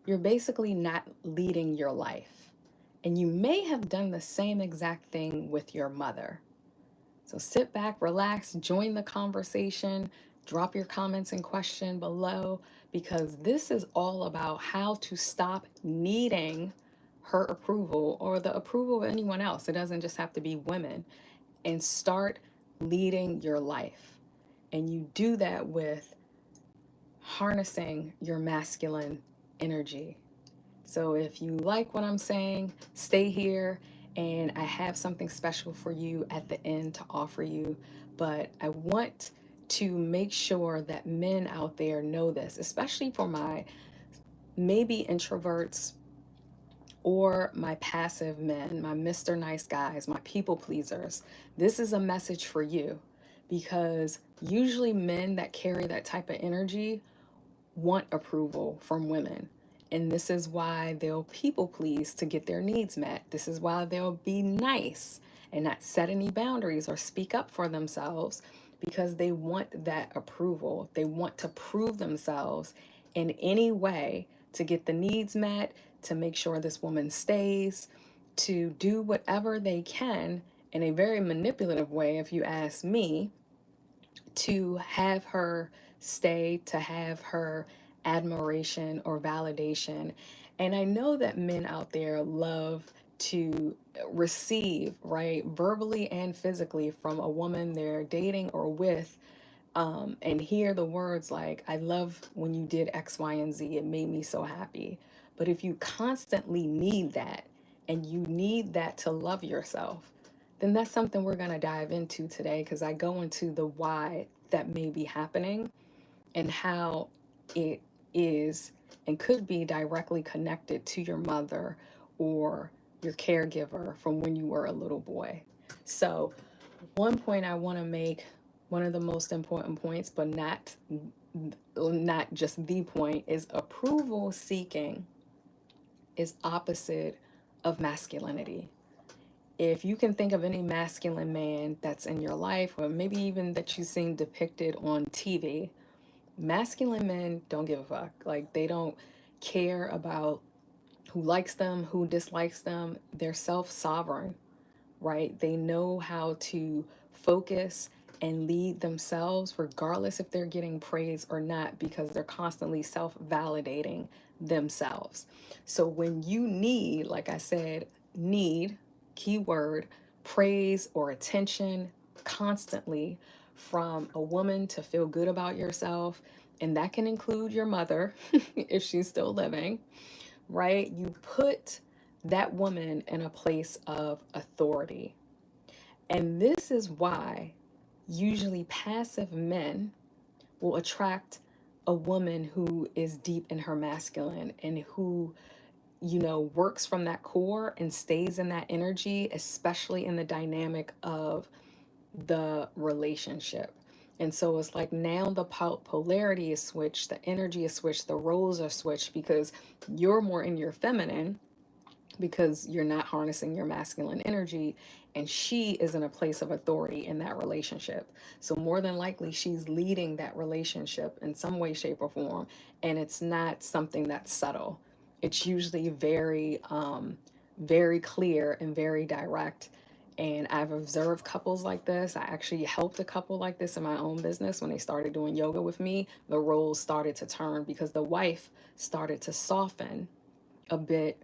you're basically not leading your life. And you may have done the same exact thing with your mother. So sit back, relax, join the conversation, drop your comments and question below because this is all about how to stop needing her approval or the approval of anyone else. It doesn't just have to be women, and start leading your life. And you do that with harnessing your masculine energy. So if you like what I'm saying, stay here, and I have something special for you at the end to offer you. But I want to make sure that men out there know this, especially for my maybe introverts or my passive men, my Mr. Nice guys, my people pleasers. This is a message for you because usually men that carry that type of energy want approval from women. And this is why they'll people please to get their needs met. This is why they'll be nice and not set any boundaries or speak up for themselves because they want that approval. They want to prove themselves in any way to get the needs met, to make sure this woman stays, to do whatever they can in a very manipulative way, if you ask me, to have her stay, to have her admiration or validation. And I know that men out there love to receive, right, verbally and physically from a woman they're dating or with, and hear the words like, I love when you did X, Y, and Z. It made me so happy. But if you constantly need that and you need that to love yourself, then that's something we're going to dive into today because I go into the why that may be happening and how it is and could be directly connected to your mother or your caregiver from when you were a little boy. So, one point I want to make, one of the most important points, but not just the point, is approval seeking is opposite of masculinity. If you can think of any masculine man that's in your life, or maybe even that you've seen depicted on TV, masculine men don't give a fuck. Like, they don't care about who likes them, who dislikes them. They're self sovereign, right? They know how to focus and lead themselves, regardless if they're getting praise or not, because they're constantly self validating themselves. So when you need, like I said, need, keyword, praise or attention constantly from a woman to feel good about yourself, and that can include your mother if she's still living, right? You put that woman in a place of authority. And this is why usually passive men will attract a woman who is deep in her masculine and who, works from that core and stays in that energy, especially in the dynamic of the relationship. And so it's like now the polarity is switched, the energy is switched, the roles are switched because you're more in your feminine because you're not harnessing your masculine energy, and she is in a place of authority in that relationship. So more than likely she's leading that relationship in some way, shape, or form, and it's not something that's subtle. It's usually very clear and very direct. And I've observed couples like this. I actually helped a couple like this in my own business. When they started doing yoga with me, the roles started to turn because the wife started to soften a bit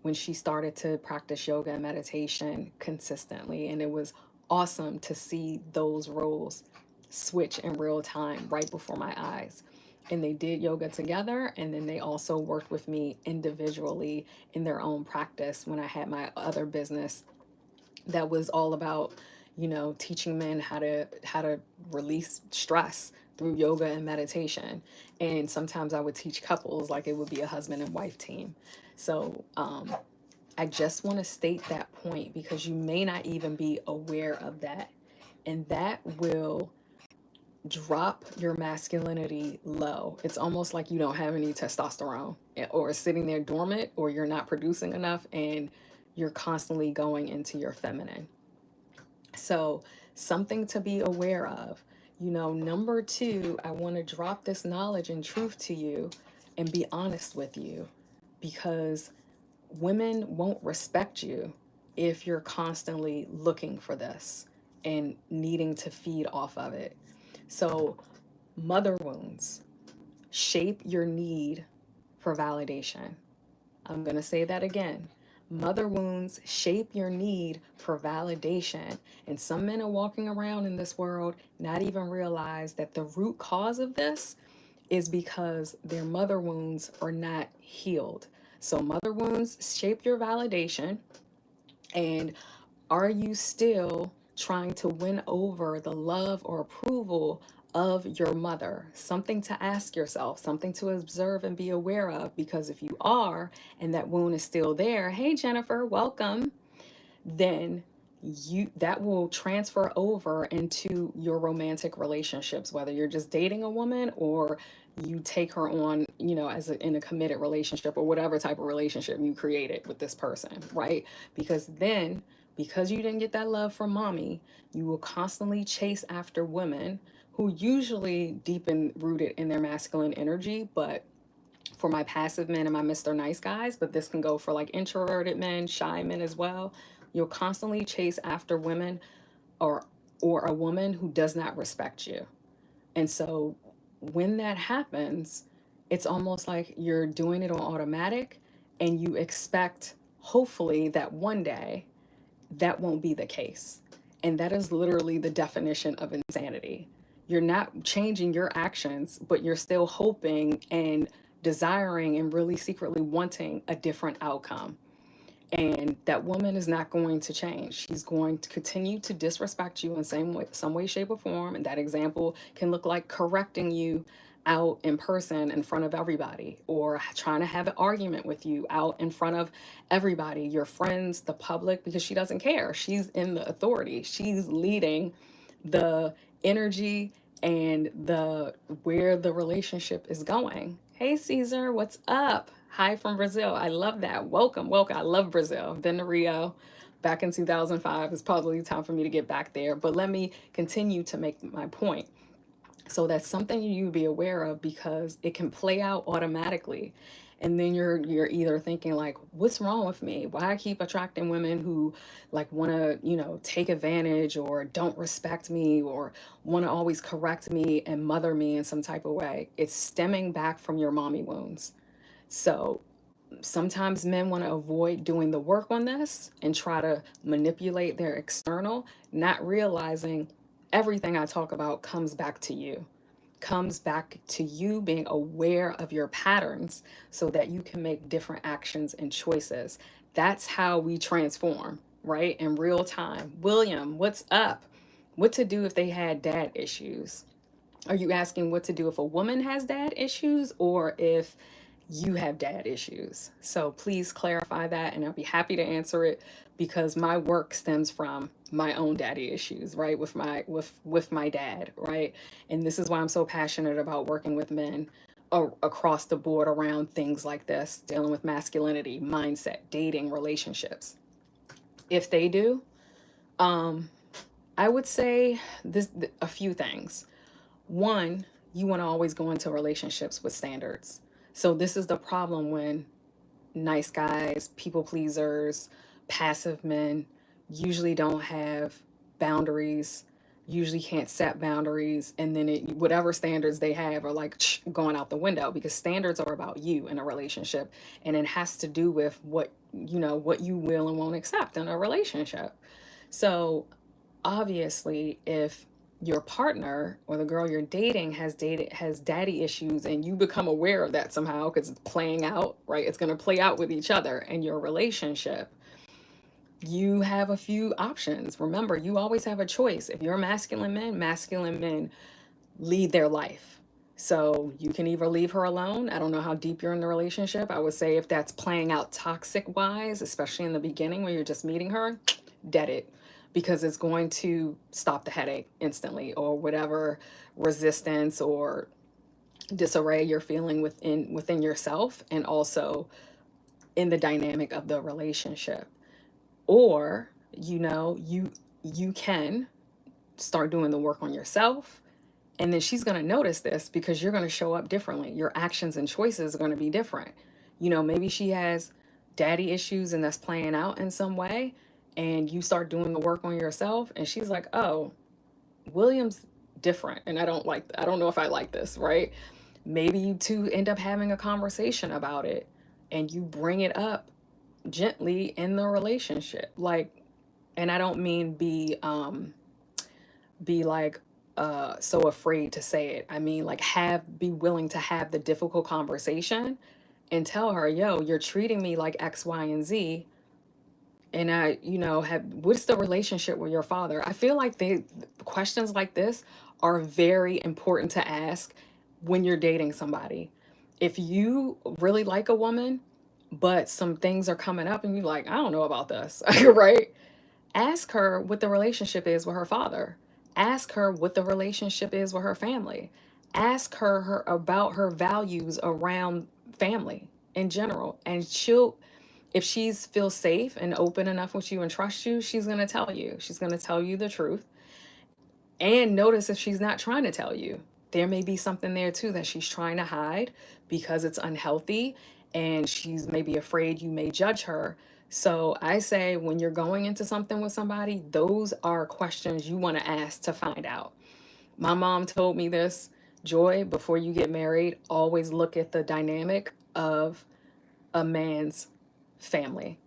when she started to practice yoga and meditation consistently. And it was awesome to see those roles switch in real time right before my eyes. And they did yoga together, and then they also worked with me individually in their own practice when I had my other business that was all about, teaching men how to release stress through yoga and meditation. And sometimes I would teach couples, like it would be a husband and wife team. So I just want to state that point because you may not even be aware of that, and that will drop your masculinity low. It's almost like you don't have any testosterone, or it's sitting there dormant, or you're not producing enough and you're constantly going into your feminine. So, something to be aware of. Number two, I want to drop this knowledge and truth to you and be honest with you. because women won't respect you if you're constantly looking for this and needing to feed off of it. So, mother wounds shape your need for validation. I'm going to say that again. Mother wounds shape your need for validation. And some men are walking around in this world not even realize that the root cause of this is because their mother wounds are not healed. So, mother wounds shape your validation. And are you still trying to win over the love or approval of your mother? Something to ask yourself, something to observe and be aware of, because if you are, and that wound is still there, hey Jennifer, welcome, then that will transfer over into your romantic relationships, whether you're just dating a woman or you take her on, in a committed relationship or whatever type of relationship you created with this person, right? Because you didn't get that love from mommy, you will constantly chase after women who usually deep and rooted in their masculine energy, but for my passive men and my Mr. Nice guys, but this can go for like introverted men, shy men as well. You'll constantly chase after women or a woman who does not respect you. And so when that happens, it's almost like you're doing it on automatic and you expect hopefully that one day that won't be the case. And that is literally the definition of insanity. You're not changing your actions, but you're still hoping and desiring and really secretly wanting a different outcome. And that woman is not going to change. She's going to continue to disrespect you in some way, shape, or form. And that example can look like correcting you out in person in front of everybody, or trying to have an argument with you out in front of everybody, your friends, the public, because she doesn't care. She's in the authority. She's leading the energy and the where the relationship is going. Hey Caesar, what's up? Hi from Brazil. I love that. Welcome, welcome. I love Brazil. Been to Rio back in 2005. It's probably time for me to get back there. But let me continue to make my point. So that's something you be aware of, because it can play out automatically. And then you're either thinking like, what's wrong with me? Why I keep attracting women who like want to, take advantage or don't respect me or want to always correct me and mother me in some type of way. It's stemming back from your mommy wounds. So sometimes men want to avoid doing the work on this and try to manipulate their external, not realizing everything I talk about comes back to you. Comes back to you being aware of your patterns so that you can make different actions and choices. That's how we transform, right? In real time. William, what's up? What to do if they had dad issues? Are you asking what to do if a woman has dad issues or if you have dad issues? So please clarify that and I'll be happy to answer it, because my work stems from my own daddy issues, right? With my dad, right? And this is why I'm so passionate about working with men across the board around things like this, dealing with masculinity, mindset, dating, relationships. If they do, I would say a few things. One, you want to always go into relationships with standards. So this is the problem when nice guys, people pleasers, passive men usually don't have boundaries, usually can't set boundaries, and then whatever standards they have are like going out the window, because standards are about you in a relationship, and it has to do with what you will and won't accept in a relationship. So obviously, if your partner or the girl you're dating has daddy issues and you become aware of that somehow, because it's playing out, right? It's going to play out with each other in your relationship. You have a few options. Remember, you always have a choice. If you're masculine men lead their life. So you can either leave her alone. I don't know how deep you're in the relationship. I would say if that's playing out toxic wise, especially in the beginning when you're just meeting her, dead it, because it's going to stop the headache instantly, or whatever resistance or disarray you're feeling within yourself and also in the dynamic of the relationship. Or you can start doing the work on yourself, and then she's going to notice this because you're going to show up differently. Your actions and choices are going to be different. Maybe she has daddy issues and that's playing out in some way, and you start doing the work on yourself, and she's like, oh, William's different, and I don't know if I like this, right? Maybe you two end up having a conversation about it, and you bring it up gently in the relationship. Like, and I don't mean be like so afraid to say it. I mean, like, have be willing to have the difficult conversation and tell her, yo, you're treating me like X, Y, and Z. And have what's the relationship with your father? I feel like questions like this are very important to ask when you're dating somebody. If you really like a woman, but some things are coming up and you're like, I don't know about this, right? Ask her what the relationship is with her father. Ask her what the relationship is with her family. Ask her about her values around family in general. And if she's feels safe and open enough with you and trust you, she's going to tell you. She's going to tell you the truth. And notice if she's not trying to tell you. There may be something there too that she's trying to hide because it's unhealthy and she's maybe afraid you may judge her. So I say when you're going into something with somebody, those are questions you want to ask to find out. My mom told me this, Joy, before you get married, always look at the dynamic of a man's family.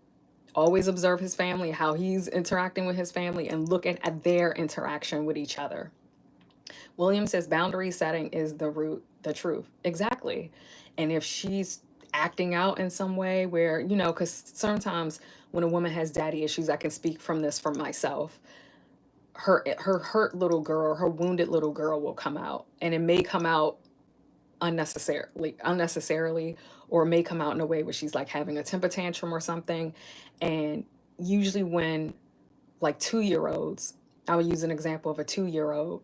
Always observe his family, how he's interacting with his family, and look at their interaction with each other. William says boundary setting is the truth. Exactly. And if she's acting out in some way where, because sometimes when a woman has daddy issues, I can speak from this from myself. Her hurt little girl, her wounded little girl will come out, and it may come out unnecessarily, or may come out in a way where she's like having a temper tantrum or something. And usually when like 2-year-olds, I would use an example of a 2-year-old.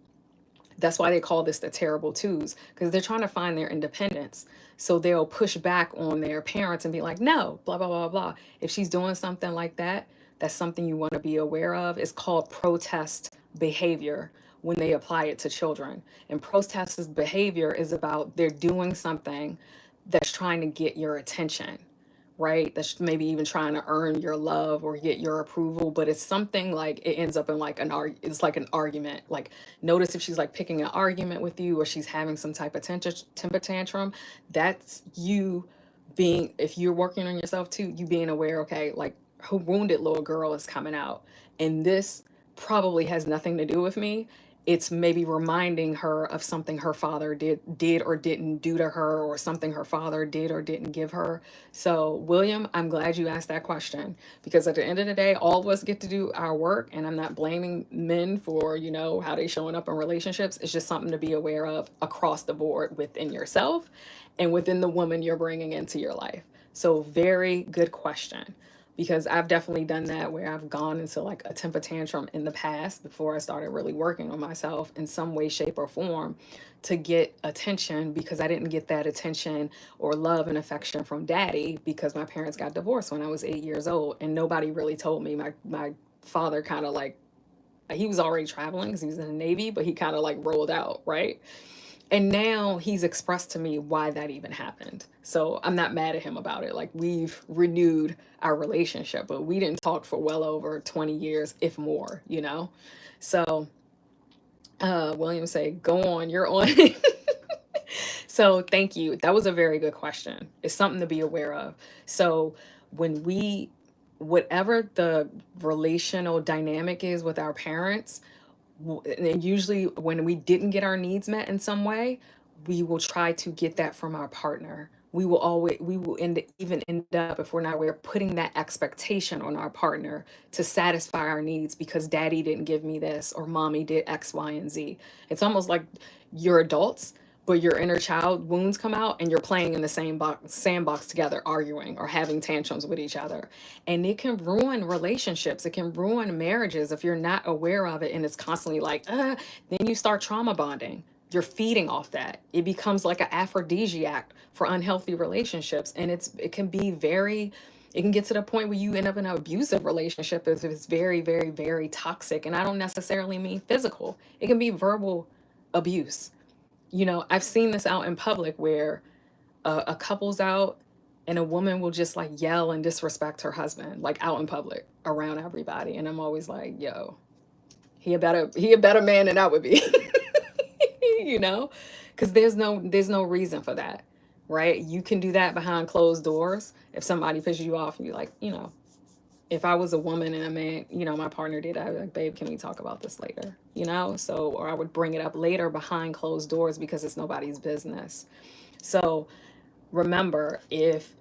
That's why they call this the terrible twos, because they're trying to find their independence. So they'll push back on their parents and be like, no, blah, blah, blah, blah. If she's doing something like that, that's something you want to be aware of. It's called protest behavior when they apply it to children. And protest behavior is about they're doing something that's trying to get your attention, right? That's maybe even trying to earn your love or get your approval, but it's something like it ends up in like it's like an argument. Like, notice if she's like picking an argument with you or she's having some type of temper tantrum, that's you being, if you're working on yourself too, you being aware, okay, like her wounded little girl is coming out, and this probably has nothing to do with me. It's maybe reminding her of something her father did or didn't do to her, or something her father did or didn't give her. So, William, I'm glad you asked that question, because at the end of the day, all of us get to do our work, and I'm not blaming men for, how they showing up in relationships. It's just something to be aware of across the board within yourself and within the woman you're bringing into your life. So, very good question, because I've definitely done that where I've gone into like a temper tantrum in the past before I started really working on myself in some way, shape, or form to get attention, because I didn't get that attention or love and affection from daddy because my parents got divorced when I was 8 years old, and nobody really told me. My father kind of like, he was already traveling because he was in the Navy, but he kind of like rolled out, right? And now he's expressed to me why that even happened. So I'm not mad at him about it. Like, we've renewed our relationship, but we didn't talk for well over 20 years, if more. So William say, go on, you're on. So thank you. That was a very good question. It's something to be aware of. So when whatever the relational dynamic is with our parents, and usually when we didn't get our needs met in some way, we will try to get that from our partner. We will even end up, if we're not aware, putting that expectation on our partner to satisfy our needs because daddy didn't give me this or mommy did X, Y, and Z. It's almost like you're adults, but your inner child wounds come out and you're playing in the same sandbox together, arguing or having tantrums with each other. And it can ruin relationships. It can ruin marriages if you're not aware of it. And it's constantly like, then you start trauma bonding. You're feeding off that. It becomes like an aphrodisiac for unhealthy relationships. And it can be it can get to the point where you end up in an abusive relationship if it's very, very, very toxic. And I don't necessarily mean physical. It can be verbal abuse. I've seen this out in public where a couple's out And a woman will just like yell and disrespect her husband, like out in public around everybody. And I'm always like, yo, he a better man than I would be. You know? Because there's no reason for that. Right? You can do that behind closed doors. If somebody pisses you off and you're like, if I was a woman and a man, my partner did, I'd be like, babe, can we talk about this later? So, or I would bring it up later behind closed doors because it's nobody's business. So remember, if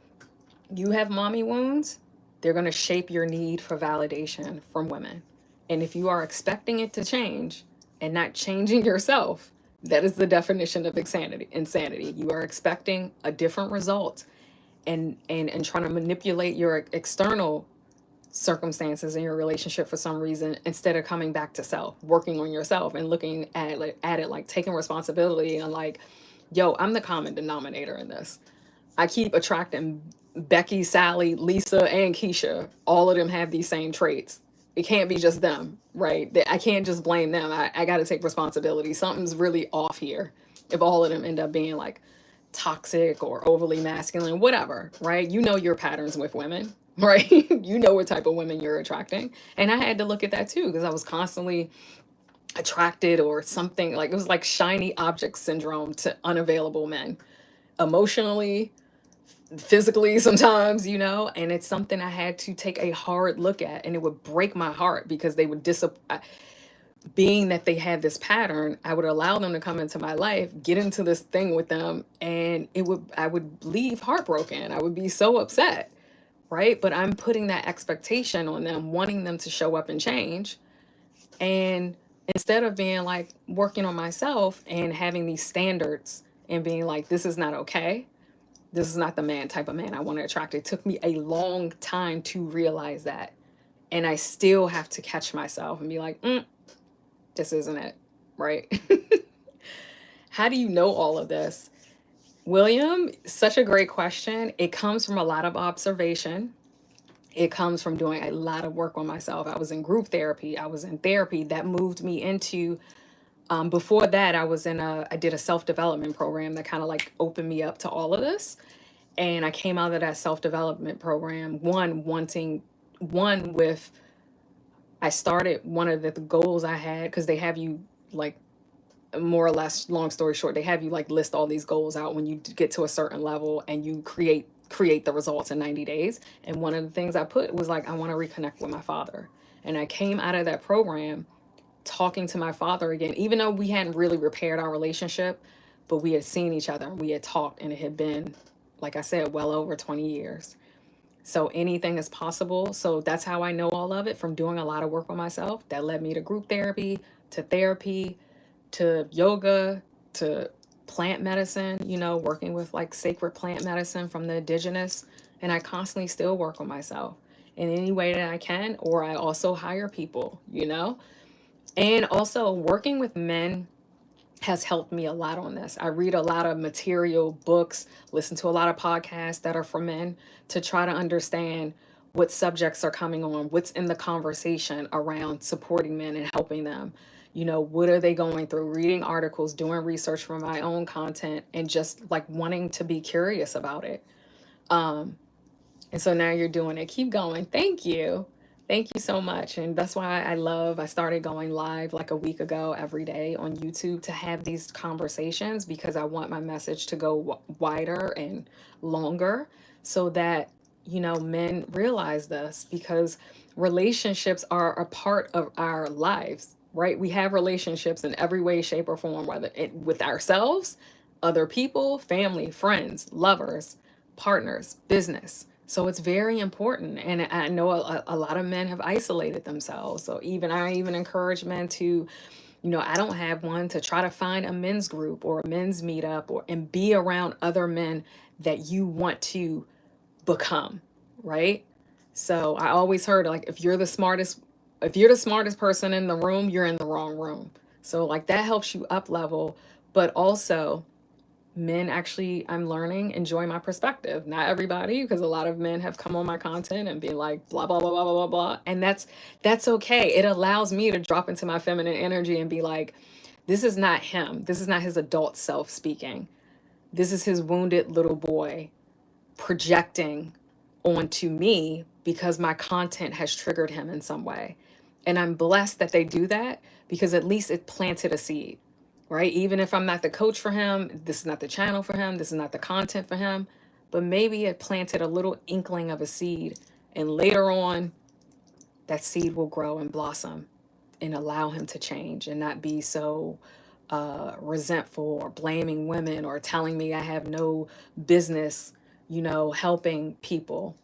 you have mommy wounds, they're going to shape your need for validation from women. And if you are expecting it to change and not changing yourself, that is the definition of insanity. You are expecting a different result and trying to manipulate your external circumstances in your relationship for some reason instead of coming back to self, working on yourself and looking at it like taking responsibility and like, yo, I'm the common denominator in this. I keep attracting Becky, Sally, Lisa, and Keisha. All of them have these same traits. It can't be just them, right? I can't just blame them. I got to take responsibility. Something's really off here if all of them end up being like toxic or overly masculine, whatever, right? You know your patterns with women, right? You know what type of women you're attracting. And I had to look at that too because I was constantly attracted or something like it was like shiny object syndrome to unavailable men emotionally, physically sometimes, and it's something I had to take a hard look at, and it would break my heart because they would being that they had this pattern, I would allow them to come into my life, get into this thing with them, and I would leave heartbroken. I would be so upset, right? But I'm putting that expectation on them, wanting them to show up and change. And instead of being like working on myself and having these standards and being like, this is not okay. This is not the type of man I want to attract. It took me a long time to realize that. And I still have to catch myself and be like, this isn't it, right? How do you know all of this? William, such a great question. It comes from a lot of observation. It comes from doing a lot of work on myself. I was in group therapy. I was in therapy that moved me into, before that, I did a self-development program that kind of like opened me up to all of this. And I came out of that self-development program, I started one of the goals I had, because they have you like, more or less, long story short, they have you like list all these goals out when you get to a certain level and you create the results in 90 days. And one of the things I put was like, I want to reconnect with my father. And I came out of that program talking to my father again, even though we hadn't really repaired our relationship, but we had seen each other and we had talked, and it had been, like I said, well over 20 years. So anything is possible. So that's how I know all of it, from doing a lot of work on myself. That led me to group therapy, to yoga, to plant medicine, working with like sacred plant medicine from the indigenous. And I constantly still work on myself in any way that I can, or I also hire people, And also working with men has helped me a lot on this. I read a lot of material, books, listen to a lot of podcasts that are for men to try to understand what subjects are coming on, what's in the conversation around supporting men and helping them. What are they going through? Reading articles, doing research for my own content, and just like wanting to be curious about it. And so now you're doing it. Keep going. Thank you. Thank you so much. And that's why I started going live like a week ago every day on YouTube to have these conversations, because I want my message to go wider and longer so that, men realize this, because relationships are a part of our lives, right? We have relationships in every way, shape, or form, whether with ourselves, other people, family, friends, lovers, partners, business. So it's very important. And I know a lot of men have isolated themselves. So I even encourage men to, I don't have one, to try to find a men's group or a men's meetup, and be around other men that you want to become, right? So I always heard, like, if you're the smartest person in the room, you're in the wrong room. So like that helps you up level, but also men actually, I'm learning, enjoy my perspective. Not everybody, because a lot of men have come on my content and be like blah blah blah blah blah blah blah, and that's okay. It allows me to drop into my feminine energy and be like, this is not him. This is not his adult self speaking. This is his wounded little boy projecting onto me because my content has triggered him in some way. And I'm blessed that they do that because at least it planted a seed, right? Even if I'm not the coach for him, this is not the channel for him, this is not the content for him, but maybe it planted a little inkling of a seed. And later on, that seed will grow and blossom and allow him to change and not be so resentful or blaming women or telling me I have no business, helping people.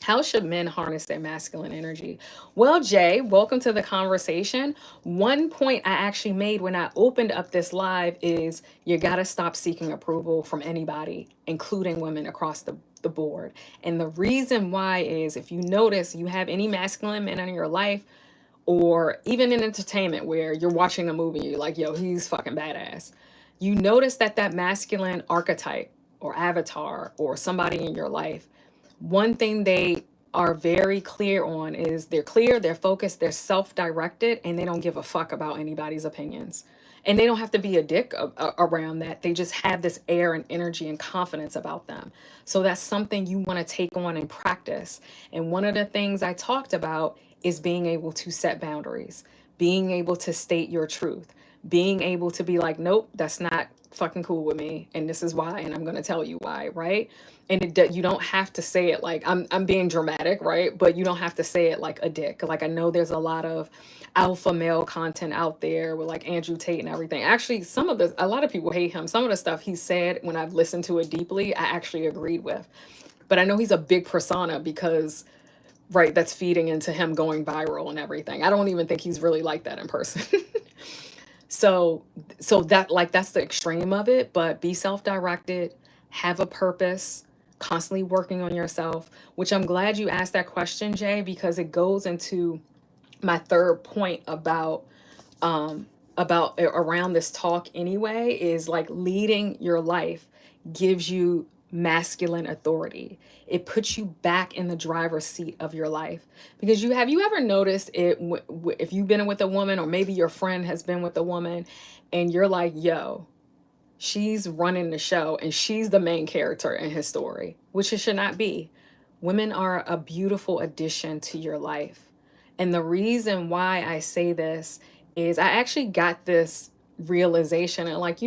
How should men harness their masculine energy? Well, Jay, welcome to the conversation. One point I actually made when I opened up this live is you got to stop seeking approval from anybody, including women across the board. And the reason why is if you notice you have any masculine men in your life, or even in entertainment where you're watching a movie, you're like, yo, he's fucking badass. You notice that that masculine archetype or avatar or somebody in your life, one thing they are very clear on is they're clear, they're focused, they're self-directed, and they don't give a fuck about anybody's opinions. And they don't have to be a dick around that. They just have this air and energy and confidence about them. So that's something you want to take on and practice. And one of the things I talked about is being able to set boundaries, being able to state your truth, being able to be like, nope, that's not fucking cool with me, and this is why, and I'm going to tell you why, right? And you don't have to say it like I'm being dramatic, right? But you don't have to say it like a dick. Like I know there's a lot of alpha male content out there with like Andrew Tate and everything. Actually, a lot of people hate him. Some of the stuff he said when I've listened to it deeply, I actually agreed with. But I know he's a big persona because, right, that's feeding into him going viral and everything. I don't even think he's really like that in person. So that, like, that's the extreme of it, but be self-directed, have a purpose, constantly working on yourself, which I'm glad you asked that question, Jay, because it goes into my third point about around this talk anyway, is like leading your life gives you masculine authority. It puts you back in the driver's seat of your life, because have you ever noticed it if you've been with a woman, or maybe your friend has been with a woman, and you're like, yo, she's running the show and she's the main character in his story, which it should not be. Women are a beautiful addition to your life. And the reason why I say this is I actually got this realization, and like,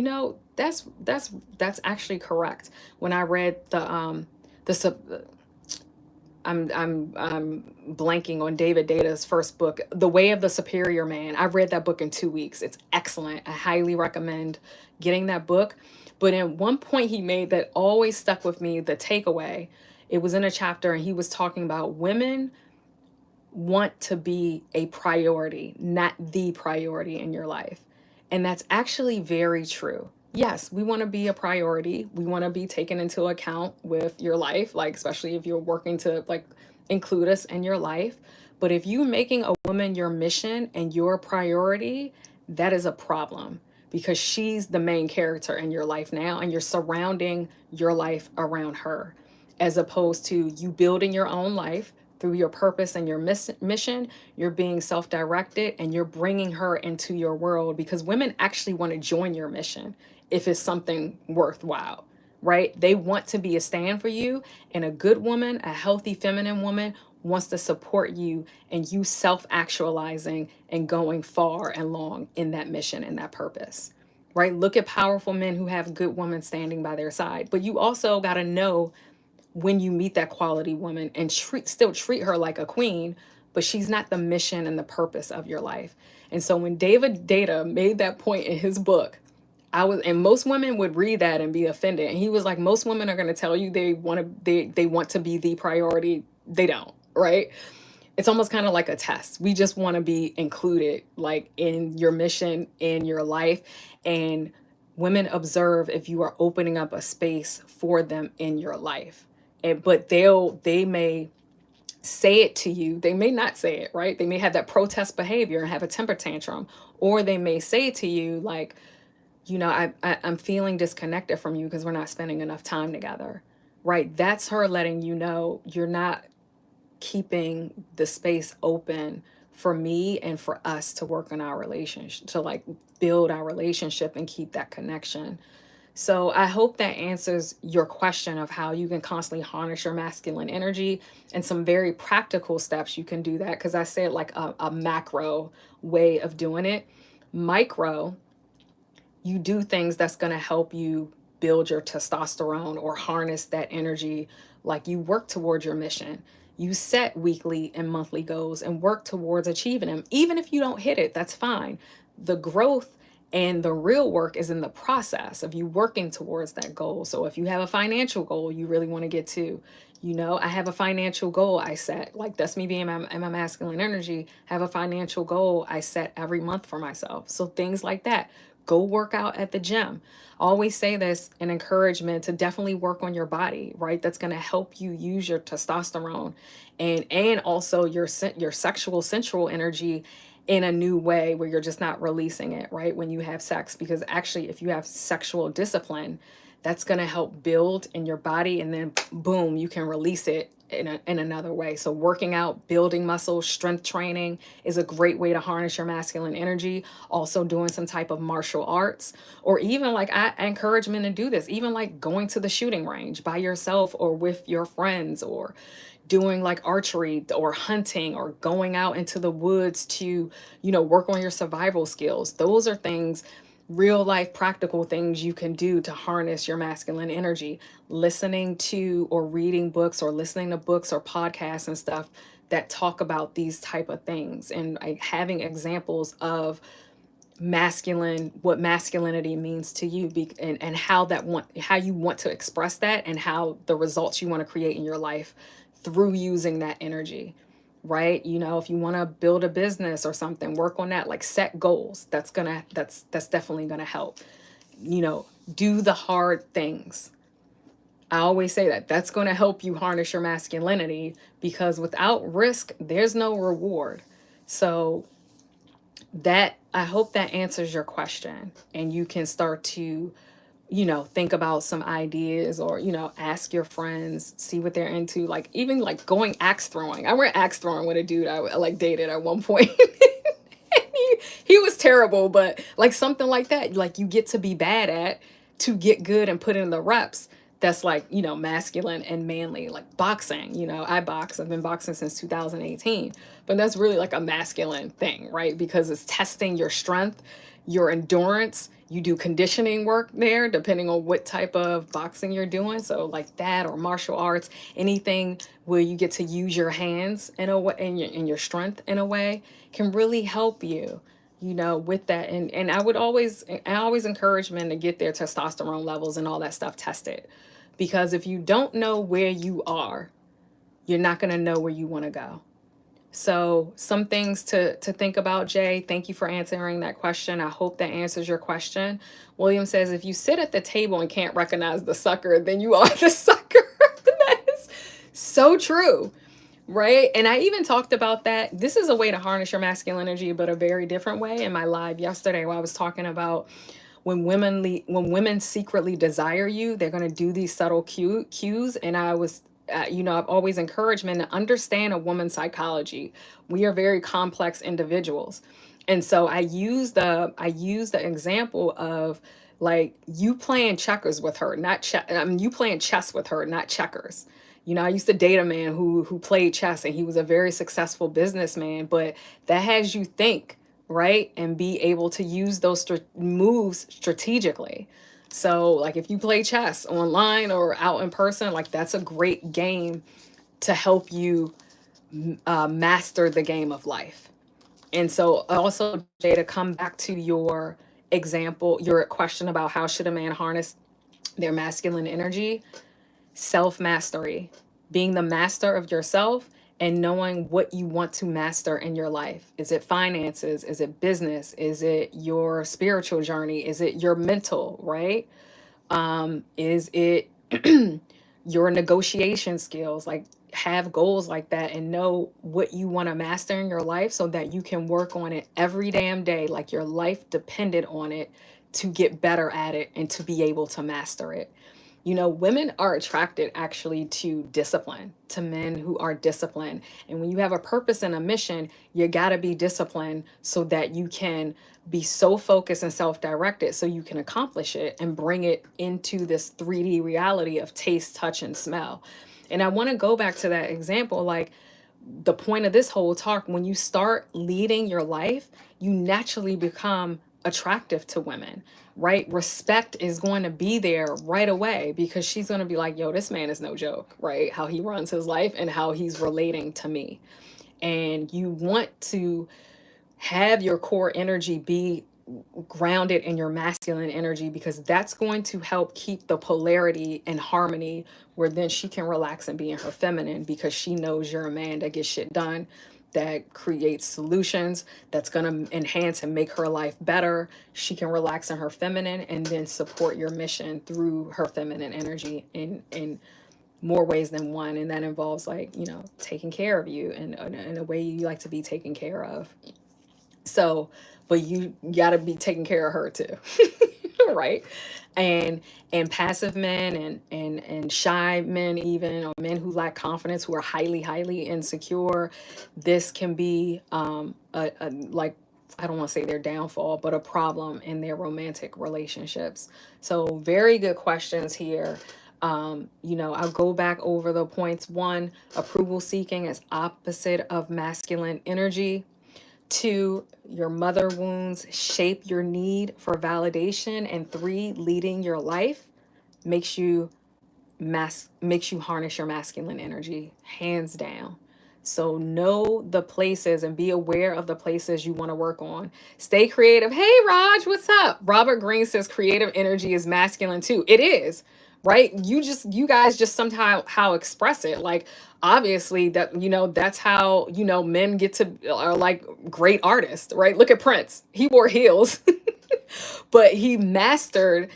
that's actually correct. When I read the I'm blanking on David Data's first book, The Way of the Superior Man. I read that book in 2 weeks. It's excellent. I highly recommend getting that book. But in one point he made that always stuck with me, the takeaway, it was in a chapter, and he was talking about women want to be a priority, not the priority in your life. And that's actually very true. Yes, we want to be a priority. We want to be taken into account with your life, like especially if you're working to like include us in your life. But if you're making a woman your mission and your priority, that is a problem, because she's the main character in your life now, and you're surrounding your life around her, as opposed to you building your own life through your purpose and your mission. You're being self-directed and you're bringing her into your world, because women actually want to join your mission if it's something worthwhile, right? They want to be a stand for you, and a good woman, a healthy feminine woman, wants to support you and you self-actualizing and going far and long in that mission and that purpose, right? Look at powerful men who have good women standing by their side. But you also got to know when you meet that quality woman and still treat her like a queen, but she's not the mission and the purpose of your life. And so when David Data made that point in his book, and most women would read that and be offended. And he was like, most women are going to tell you they want to be the priority. They don't, right? It's almost kind of like a test. We just want to be included, like in your mission, in your life. And women observe if you are opening up a space for them in your life. But they may say it to you. They may not say it, right? They may have that protest behavior and have a temper tantrum, or they may say to you like, I'm feeling disconnected from you because we're not spending enough time together, right? That's her letting you know you're not keeping the space open for me and for us to work on our relationship, to like build our relationship and keep that connection. So I hope that answers your question of how you can constantly harness your masculine energy and some very practical steps you can do that. Because I said like a macro way of doing it. Micro, you do things that's going to help you build your testosterone or harness that energy. Like you work towards your mission, you set weekly and monthly goals and work towards achieving them. Even if you don't hit it, that's fine. The growth and the real work is in the process of you working towards that goal. So if you have a financial goal you really want to get to, I have a financial goal I set. Like that's me being my masculine energy. I have a financial goal I set every month for myself. So things like that. Go work out at the gym. I always say this, an encouragement to definitely work on your body, right? That's going to help you use your testosterone and also your sexual sensual energy in a new way where you're just not releasing it, right? When you have sex, because actually if you have sexual discipline, that's going to help build in your body, and then boom, you can release it in another way. So working out, building muscle, strength training is a great way to harness your masculine energy. Also doing some type of martial arts, or even like I encourage men to do this, even like going to the shooting range by yourself or with your friends, or doing like archery or hunting, or going out into the woods to, work on your survival skills. Those are things, real life practical things you can do to harness your masculine energy. Listening to or reading books or listening to books or podcasts and stuff that talk about these type of things, and like having examples of what masculinity means to you, and how you want to express that, and how the results you want to create in your life through using that energy, right? If you want to build a business or something, work on that, like set goals. That's definitely gonna help. Do the hard things. I always say that's going to help you harness your masculinity, because without risk there's no reward. So that, I hope that answers your question, and you can start to, think about some ideas, or, ask your friends, see what they're into, like even like going axe throwing. I went axe throwing with a dude I like dated at one point. He was terrible, but like something like that, like you get to be bad at to get good and put in the reps. That's like, masculine and manly. Like boxing, I box. I've been boxing since 2018, but that's really like a masculine thing, right? Because it's testing your strength, your endurance. You do conditioning work there, depending on what type of boxing you're doing. So like that, or martial arts, anything where you get to use your hands in a way, and your strength in a way, can really help you, with that. And I always encourage men to get their testosterone levels and all that stuff tested, because if you don't know where you are, you're not going to know where you want to go. So some things to think about, Jay. Thank you for answering that question. I hope that answers your question. William says, if you sit at the table and can't recognize the sucker, then you are the sucker. That is so true. Right. And I even talked about that. This is a way to harness your masculine energy, but a very different way, in my live yesterday, where I was talking about when women secretly desire you, they're going to do these subtle cues. And I was, I've always encouraged men to understand a woman's psychology. We are very complex individuals. And so I use the example of like you playing checkers with her, not you playing chess with her, not checkers. I used to date a man who played chess, and he was a very successful businessman, but that has you think, right? And be able to use those moves strategically. So, like if you play chess online or out in person, like that's a great game to help you master the game of life. And so, also, Jay, to come back to your example, your question about how should a man harness their masculine energy, self mastery, being the master of yourself and knowing what you want to master in your life. Is it finances? Is it business? Is it your spiritual journey? Is it your mental, right? Is it your negotiation skills? Like, have goals like that and know what you want to master in your life, so that you can work on it every damn day, like your life depended on it, to get better at it and to be able to master it. You know, women are attracted actually to discipline, to men who are disciplined. And when you have a purpose and a mission, you got to be disciplined so that you can be so focused and self-directed so you can accomplish it and bring it into this 3D reality of taste, touch, and smell. And I want to go back to that example. Like, the point of this whole talk, when you start leading your life, you naturally become attractive to women, right? Respect is going to be there right away because she's going to be like, yo, this man is no joke, right? How he runs his life and how he's relating to me. And you want to have your core energy be grounded in your masculine energy because that's going to help keep the polarity and harmony where then she can relax and be in her feminine because she knows you're a man that gets shit done, that creates solutions, that's going to enhance and make her life better. She can relax in her feminine and then support your mission through her feminine energy in more ways than one. And that involves, like, you know, taking care of you in a way you like to be taken care of. So, but you got to be taking care of her too. Right? And passive men and shy men, even, or men who lack confidence, who are highly insecure, this can be a like, I don't want to say their downfall, but a problem in their romantic relationships. So very good questions here. You know, I'll go back over the points. 1, approval seeking is opposite of masculine energy. 2, your mother wounds shape your need for validation. And 3, leading your life makes you harness your masculine energy, hands down. So know the places and be aware of the places you want to work on. Stay creative. Hey Raj, what's up? Robert Greene says creative energy is masculine too. It is, right? You guys just somehow how express it. Like, obviously, that, you know, that's how, you know, men get to are like great artists, right? Look at Prince. He wore heels, but he mastered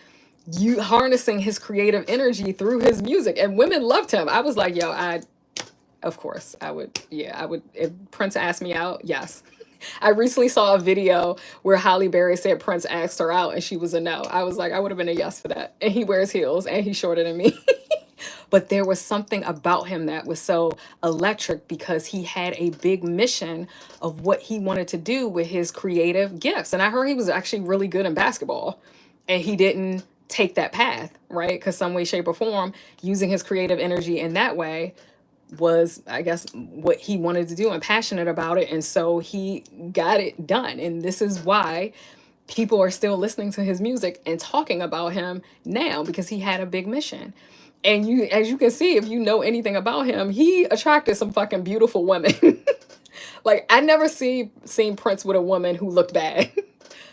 you harnessing his creative energy through his music, and women loved him. I was like, yo, of course I would. Yeah, I would. If Prince asked me out, yes. I recently saw a video where Halle Berry said Prince asked her out and she was a no. I was like, I would have been a yes for that. And he wears heels and he's shorter than me. But there was something about him that was so electric because he had a big mission of what he wanted to do with his creative gifts. And I heard he was actually really good in basketball and he didn't take that path, right? Because some way, shape, or form, using his creative energy in that way was, I guess, what he wanted to do and passionate about it. And so he got it done. And this is why people are still listening to his music and talking about him now, because he had a big mission. And you, as you can see, if you know anything about him, he attracted some fucking beautiful women. Like, I never seen Prince with a woman who looked bad,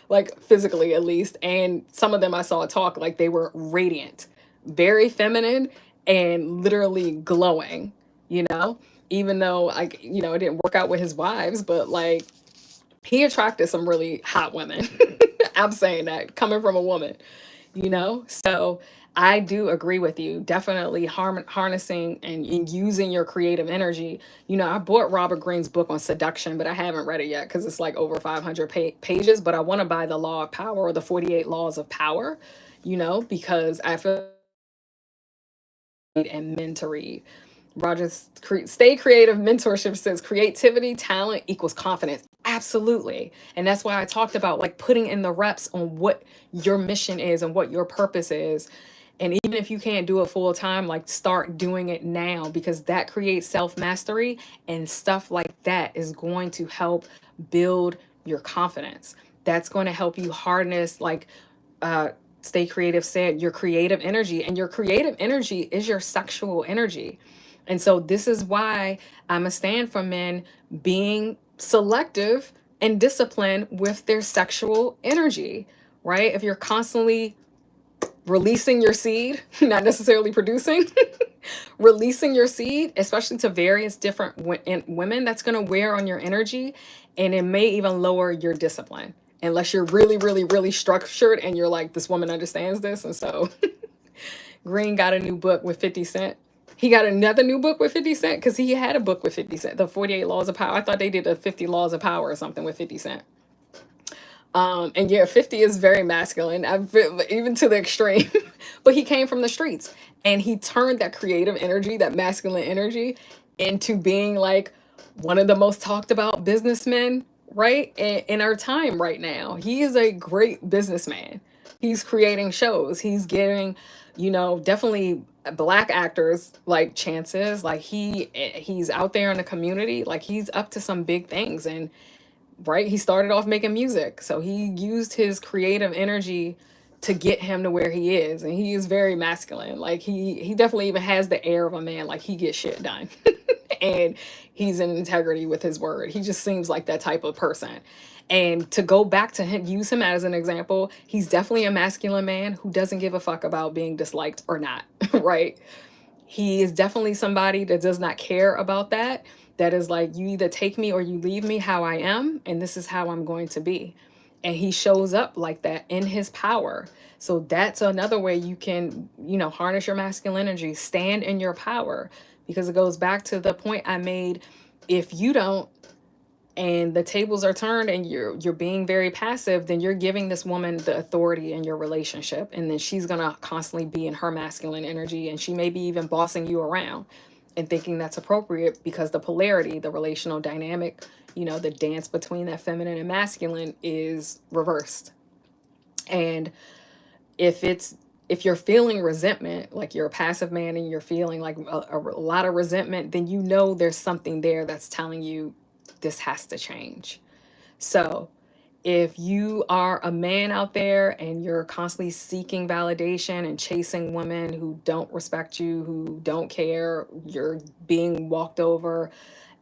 like physically at least. And some of them I saw talk like they were radiant, very feminine, and literally glowing, you know, even though, like, you know, it didn't work out with his wives, but like, he attracted some really hot women. I'm saying that coming from a woman, you know? So I do agree with you. Definitely harnessing and using your creative energy. You know, I bought Robert Greene's book on seduction, but I haven't read it yet because it's like over 500 pages. But I want to buy The Law of Power, or the 48 Laws of Power, you know, because I feel and men to read. Rogers, Stay Creative Mentorship says creativity, talent equals confidence. Absolutely. And that's why I talked about like putting in the reps on what your mission is and what your purpose is. And even if you can't do it full time, like start doing it now, because that creates self mastery, and stuff like that is going to help build your confidence. That's going to help you harness, like, Stay Creative said, your creative energy. And your creative energy is your sexual energy. And so this is why I'm a stand for men being selective and disciplined with their sexual energy, right? If you're constantly releasing your seed, not necessarily producing, releasing your seed, especially to various different women, that's going to wear on your energy, and it may even lower your discipline unless you're really structured and you're like, this woman understands this. And so Green got a new book with 50 Cent. He got another new book with 50 Cent because he had a book with 50 Cent, the 48 Laws of Power. I thought they did a 50 Laws of Power or something with 50 Cent. And yeah, 50 is very masculine, even to the extreme. But he came from the streets and he turned that creative energy, that masculine energy, into being like one of the most talked about businessmen, right? In our time right now. He is a great businessman. He's creating shows. He's getting, definitely black actors like chances. Like he's out there in the community. Like he's up to some big things. And right? He started off making music. So he used his creative energy to get him to where he is. And he is very masculine. Like he definitely even has the air of a man. Like he gets shit done. And he's in integrity with his word. He just seems like that type of person. And to go back to him, use him as an example, he's definitely a masculine man who doesn't give a fuck about being disliked or not, right? He is definitely somebody that does not care about that. That is like, you either take me or you leave me how I am, and this is how I'm going to be. And he shows up like that in his power. So that's another way you can, harness your masculine energy, stand in your power, because it goes back to the point I made. If you don't, and the tables are turned and you're being very passive, then you're giving this woman the authority in your relationship, and then she's going to constantly be in her masculine energy, and she may be even bossing you around and thinking that's appropriate, because the polarity, the relational dynamic, the dance between that feminine and masculine is reversed. And if you're feeling resentment, like you're a passive man and you're feeling like a lot of resentment, then there's something there that's telling you this has to change. So if you are a man out there and you're constantly seeking validation and chasing women who don't respect you, who don't care, you're being walked over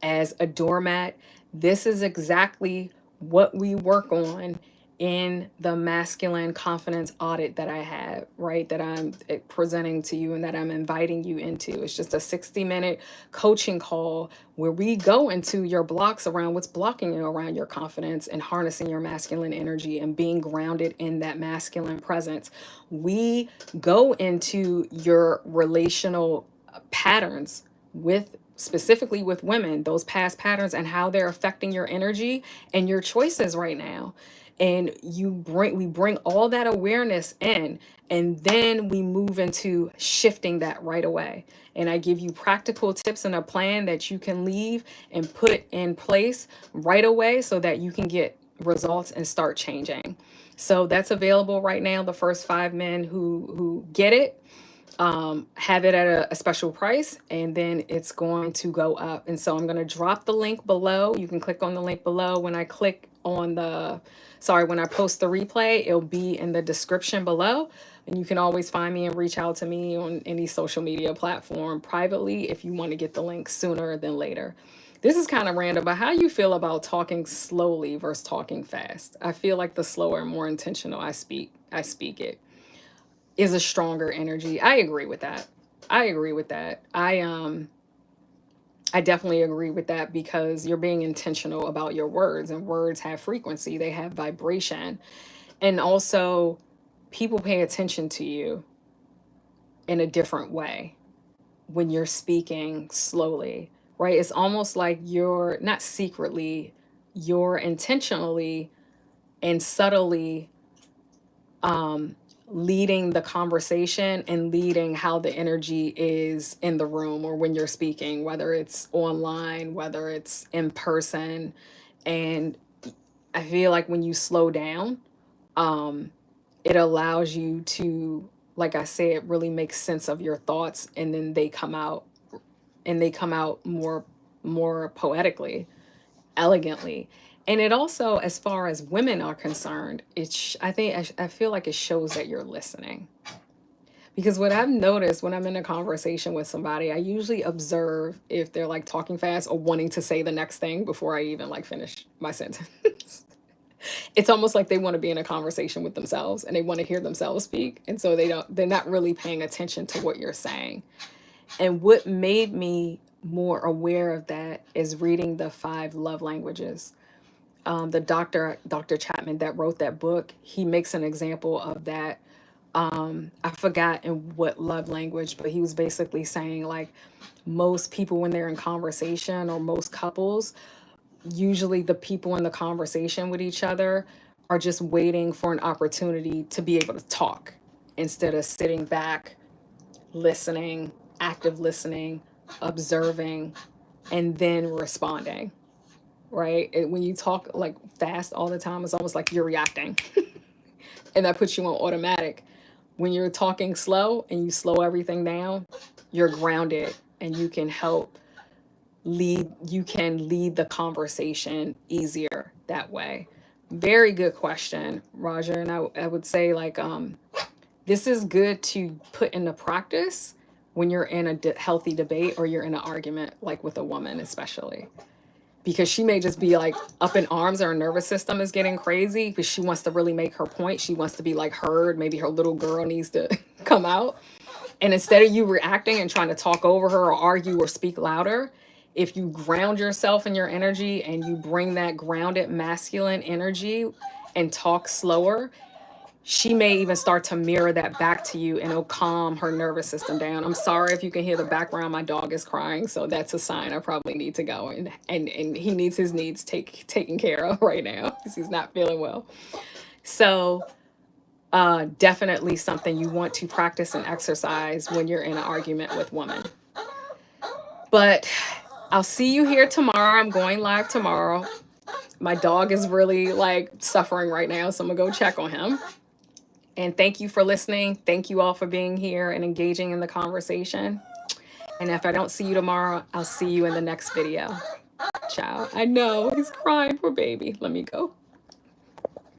as a doormat, this is exactly what we work on in the masculine confidence audit that I have, right? That I'm presenting to you and that I'm inviting you into. It's just a 60-minute coaching call where we go into your blocks around what's blocking you around your confidence and harnessing your masculine energy and being grounded in that masculine presence. We go into your relational patterns with specifically with women, those past patterns and how they're affecting your energy and your choices right now. And we bring all that awareness in, and then we move into shifting that right away. And I give you practical tips and a plan that you can leave and put in place right away so that you can get results and start changing. So that's available right now. The first 5 men who get it have it at a special price, and then it's going to go up. And so I'm going to drop the link below. You can click on the link below. When I click on when I post the replay, it'll be in the description below. And you can always find me and reach out to me on any social media platform privately if you want to get the link sooner than later. This is kind of random, but how you feel about talking slowly versus talking fast? I feel like the slower and more intentional I speak it is a stronger energy. I agree with that. I agree with that. I definitely agree with that, because you're being intentional about your words, and words have frequency, they have vibration. And also people pay attention to you in a different way when you're speaking slowly, right? It's almost like you're not secretly, you're intentionally and subtly leading the conversation and leading how the energy is in the room or when you're speaking, whether it's online, whether it's in person. And I feel like when you slow down, it allows you to, like I said, really make sense of your thoughts, and then they come out, and they come out more poetically, elegantly. And it also, as far as women are concerned, I feel like it shows that you're listening. Because what I've noticed when I'm in a conversation with somebody, I usually observe if they're like talking fast or wanting to say the next thing before I even like finish my sentence. It's almost like they want to be in a conversation with themselves and they want to hear themselves speak. And so they're not really paying attention to what you're saying. And what made me more aware of that is reading the 5 love languages. The Dr. Chapman that wrote that book, he makes an example of that. I forgot in what love language, but he was basically saying like most people when they're in conversation, or most couples, usually the people in the conversation with each other are just waiting for an opportunity to be able to talk instead of sitting back, listening, active listening, observing, and then responding, right? When you talk like fast all the time, it's almost like you're reacting, and that puts you on automatic. When you're talking slow and you slow everything down, you're grounded and you can lead the conversation easier that way. Very good question, Roger. And I would say like this is good to put into practice when you're in a healthy debate or you're in an argument, like with a woman especially, because she may just be like up in arms, or her nervous system is getting crazy because she wants to really make her point. She wants to be like heard. Maybe her little girl needs to come out. And instead of you reacting and trying to talk over her or argue or speak louder, if you ground yourself in your energy and you bring that grounded masculine energy and talk slower, she may even start to mirror that back to you, and it'll calm her nervous system down. I'm sorry if you can hear the background. My dog is crying, so that's a sign I probably need to go, and he needs his needs taken care of right now because he's not feeling well. So definitely something you want to practice and exercise when you're in an argument with women. But I'll see you here tomorrow. I'm going live tomorrow. My dog is really like suffering right now, so I'm gonna go check on him. And thank you for listening. Thank you all for being here and engaging in the conversation. And if I don't see you tomorrow, I'll see you in the next video. Ciao. I know, he's crying, poor baby. Let me go.